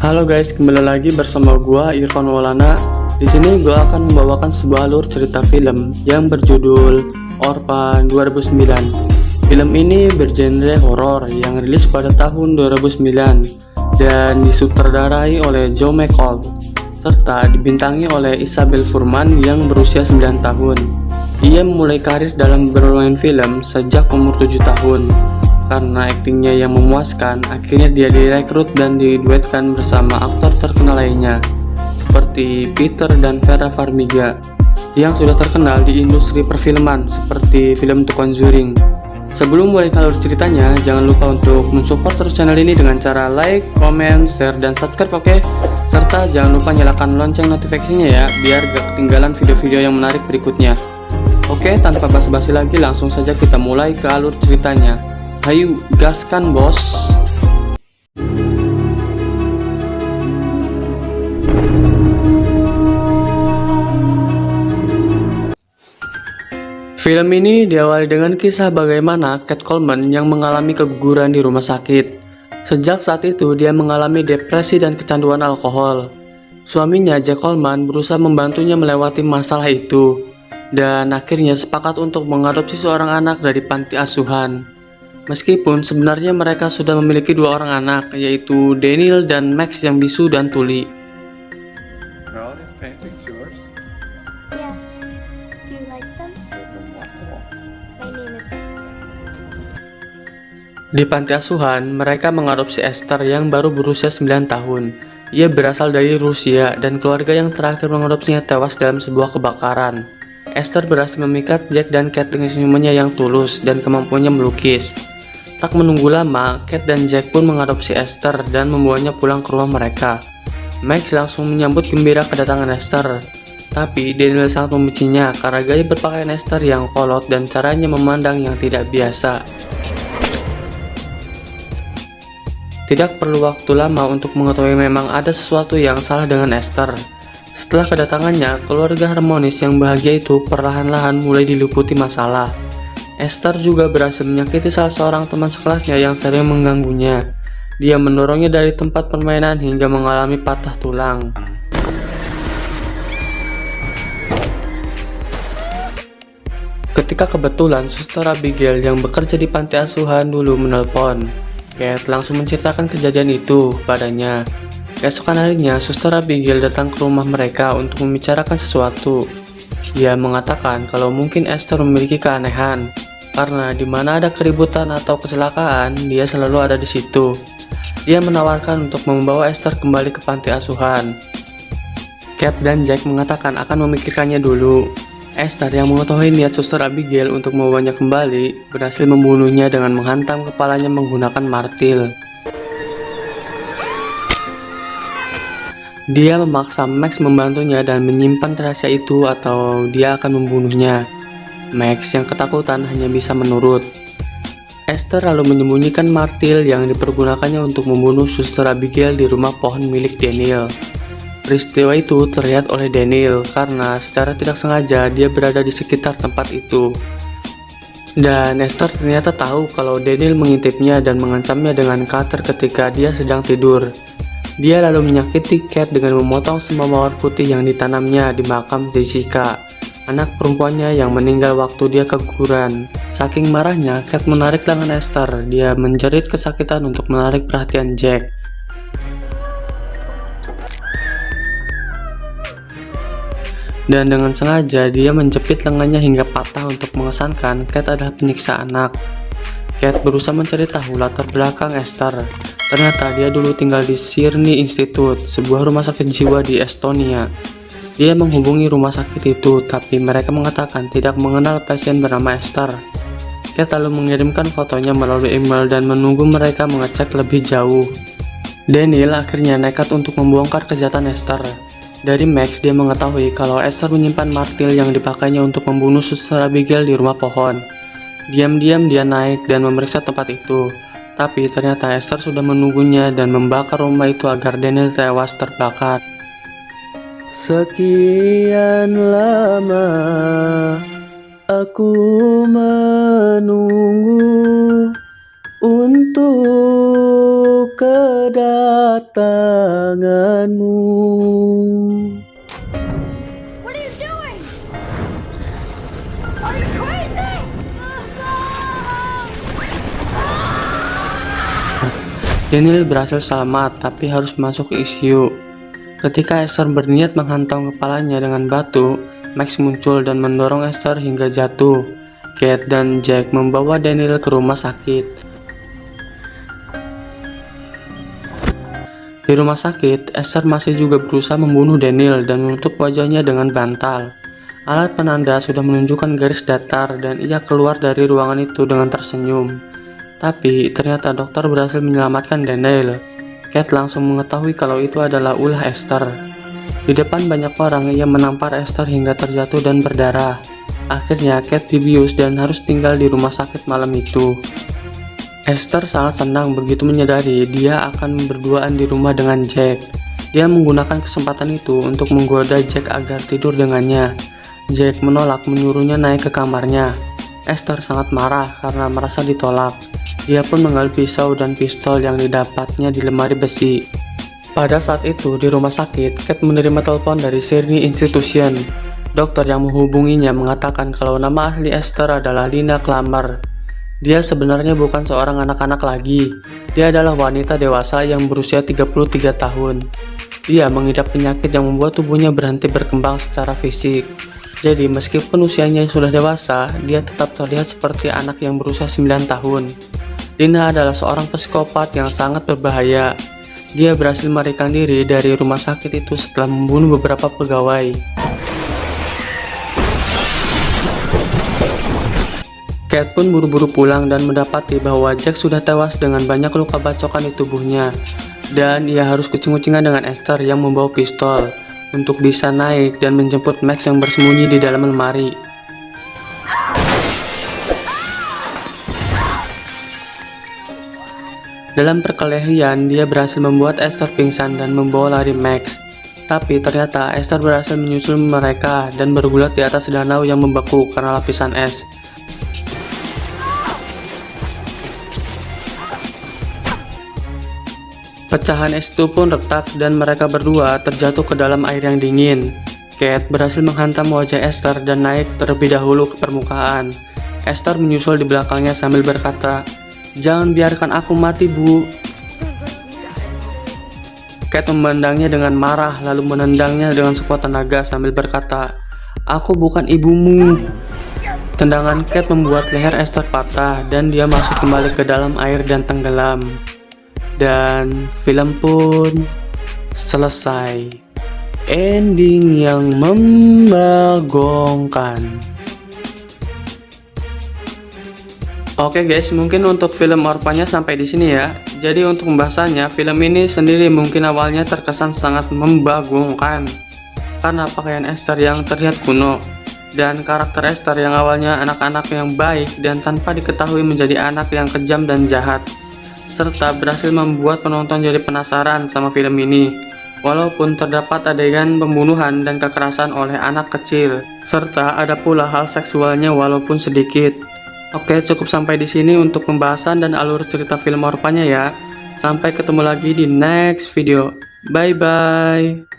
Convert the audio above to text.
Halo guys, kembali lagi bersama gua Irfan Maulana. Di sini gua akan membawakan sebuah alur cerita film yang berjudul Orphan 2009. Film ini bergenre horor yang rilis pada tahun 2009 dan disutradarai oleh Joe McCall serta dibintangi oleh Isabelle Fuhrman yang berusia 9 tahun. Ia memulai karir dalam bermain film sejak umur 7 tahun. Karena aktingnya yang memuaskan, akhirnya dia direkrut dan diduetkan bersama aktor terkenal lainnya seperti Peter dan Vera Farmiga yang sudah terkenal di industri perfilman seperti film The Conjuring. Sebelum mulai alur ceritanya, jangan lupa untuk mensupport terus channel ini dengan cara like, comment, share, dan subscribe, oke? Serta jangan lupa nyalakan lonceng notifikasinya ya, biar gak ketinggalan video-video yang menarik berikutnya. Oke, tanpa basa-basi lagi, langsung saja kita mulai ke alur ceritanya. Hayu, gaskan bos. Film ini diawali dengan kisah bagaimana Kat Coleman yang mengalami keguguran di rumah sakit. Sejak saat itu dia mengalami depresi dan kecanduan alkohol. Suaminya Jack Coleman berusaha membantunya melewati masalah itu dan akhirnya sepakat untuk mengadopsi seorang anak dari panti asuhan. Meskipun sebenarnya mereka sudah memiliki dua orang anak, yaitu Daniel dan Max yang bisu dan tuli. Are all these paintings yours? Yes. Do you like them? Remarkable. My name is Esther. Di panti asuhan, mereka mengadopsi Esther yang baru berusia 9 tahun. Ia berasal dari Rusia dan keluarga yang terakhir mengadopsinya tewas dalam sebuah kebakaran. Esther berhasil memikat Jack dan Kat dengan senyumannya yang tulus dan kemampuannya melukis. Tak menunggu lama, Kat dan Jack pun mengadopsi Esther dan membawanya pulang ke rumah mereka. Max langsung menyambut gembira kedatangan Esther. Tapi Daniel sangat membencinya karena gaya berpakaian Esther yang kolot dan caranya memandang yang tidak biasa. Tidak perlu waktu lama untuk mengetahui memang ada sesuatu yang salah dengan Esther. Setelah kedatangannya, keluarga harmonis yang bahagia itu perlahan-lahan mulai diliputi masalah. Esther juga berhasil menyakiti salah seorang teman sekelasnya yang sering mengganggunya. Dia mendorongnya dari tempat permainan hingga mengalami patah tulang. Ketika kebetulan Suster Abigail yang bekerja di panti asuhan dulu menelpon, Kat langsung menceritakan kejadian itu padanya. Keesokan harinya, Suster Abigail datang ke rumah mereka untuk membicarakan sesuatu. Dia mengatakan kalau mungkin Esther memiliki keanehan, karena di mana ada keributan atau kecelakaan, dia selalu ada di situ. Dia menawarkan untuk membawa Esther kembali ke panti asuhan. Kat dan Jack mengatakan akan memikirkannya dulu. Esther yang mengetahui niat Suster Abigail untuk membawanya kembali, berhasil membunuhnya dengan menghantam kepalanya menggunakan martil. Dia memaksa Max membantunya dan menyimpan rahasia itu atau dia akan membunuhnya. Max yang ketakutan hanya bisa menurut. Esther lalu menyembunyikan martil yang dipergunakannya untuk membunuh Suster Abigail di rumah pohon milik Daniel. Peristiwa itu terlihat oleh Daniel karena secara tidak sengaja dia berada di sekitar tempat itu. Dan Esther ternyata tahu kalau Daniel mengintipnya dan mengancamnya dengan cutter ketika dia sedang tidur. Dia lalu menyakiti Kat dengan memotong semua mawar putih yang ditanamnya di makam Jessica, anak perempuannya yang meninggal waktu dia keguguran. Saking marahnya, Kat menarik lengan Esther. Dia menjerit kesakitan untuk menarik perhatian Jack. Dan dengan sengaja, dia menjepit lengannya hingga patah untuk mengesankan Kat adalah penyiksa anak. Kat berusaha mencari tahu latar belakang Esther. Ternyata dia dulu tinggal di Sirni Institute, sebuah rumah sakit jiwa di Estonia. Dia menghubungi rumah sakit itu, tapi mereka mengatakan tidak mengenal pasien bernama Esther. Kat lalu mengirimkan fotonya melalui email dan menunggu mereka mengecek lebih jauh. Daniel akhirnya nekat untuk membongkar kejahatan Esther. Dari Max, dia mengetahui kalau Esther menyimpan martil yang dipakainya untuk membunuh Suster Abigail di rumah pohon. Diam-diam dia naik dan memeriksa tempat itu. Tapi ternyata Esther sudah menunggunya dan membakar rumah itu agar Daniel tewas terbakar. Sekian lama aku menunggu untuk kedatanganmu. What are you doing? Are you crazy? Daniel berhasil selamat tapi harus masuk ke ICU. Ketika Esther berniat menghantam kepalanya dengan batu, Max muncul dan mendorong Esther hingga jatuh. Kate dan Jack membawa Daniel ke rumah sakit. Di rumah sakit, Esther masih juga berusaha membunuh Daniel dan menutup wajahnya dengan bantal. Alat penanda sudah menunjukkan garis datar dan ia keluar dari ruangan itu dengan tersenyum. Tapi ternyata dokter berhasil menyelamatkan Daniel. Kate langsung mengetahui kalau itu adalah ulah Esther. Di depan banyak orang, ia menampar Esther hingga terjatuh dan berdarah. Akhirnya Kate dibius dan harus tinggal di rumah sakit malam itu. Esther sangat senang begitu menyadari dia akan berduaan di rumah dengan Jack. Dia menggunakan kesempatan itu untuk menggoda Jack agar tidur dengannya. Jack menolak, menyuruhnya naik ke kamarnya. Esther sangat marah karena merasa ditolak. Dia pun mengambil pisau dan pistol yang didapatnya di lemari besi. Pada saat itu di rumah sakit, Kate menerima telepon dari Sydney Institution. Dokter yang menghubunginya mengatakan kalau nama asli Esther adalah Lina Klammer. Dia sebenarnya bukan seorang anak-anak lagi. Dia adalah wanita dewasa yang berusia 33 tahun. Dia mengidap penyakit yang membuat tubuhnya berhenti berkembang secara fisik. Jadi meskipun usianya sudah dewasa, dia tetap terlihat seperti anak yang berusia 9 tahun. Lina adalah seorang psikopat yang sangat berbahaya. Dia berhasil melarikan diri dari rumah sakit itu setelah membunuh beberapa pegawai. Kate pun buru-buru pulang dan mendapati bahwa Jack sudah tewas dengan banyak luka bacokan di tubuhnya. Dan ia harus kucing-kucingan dengan Esther yang membawa pistol untuk bisa naik dan menjemput Max yang bersembunyi di dalam lemari. Dalam perkelahian, dia berhasil membuat Esther pingsan dan membawa lari Max. Tapi ternyata Esther berhasil menyusul mereka dan bergulat di atas danau yang membeku karena lapisan es. Pecahan es itu pun retak dan mereka berdua terjatuh ke dalam air yang dingin. Kate berhasil menghantam wajah Esther dan naik terlebih dahulu ke permukaan. Esther menyusul di belakangnya sambil berkata, "Jangan biarkan aku mati, Bu." Kate memandangnya dengan marah lalu menendangnya dengan sekuat tenaga sambil berkata, "Aku bukan ibumu." Tendangan Kate membuat leher Esther patah dan dia masuk kembali ke dalam air dan tenggelam. Dan film pun selesai. Ending yang membagongkan. Oke guys, mungkin untuk film Orphannya sampai di sini ya. Jadi untuk pembahasannya, film ini sendiri mungkin awalnya terkesan sangat membagongkan karena pakaian Esther yang terlihat kuno dan karakter Esther yang awalnya anak-anak yang baik dan tanpa diketahui menjadi anak yang kejam dan jahat, serta berhasil membuat penonton jadi penasaran sama film ini. Walaupun terdapat adegan pembunuhan dan kekerasan oleh anak kecil, serta ada pula hal seksualnya walaupun sedikit. Oke, cukup sampai di sini untuk pembahasan dan alur cerita film Orphannya ya. Sampai ketemu lagi di next video. Bye bye.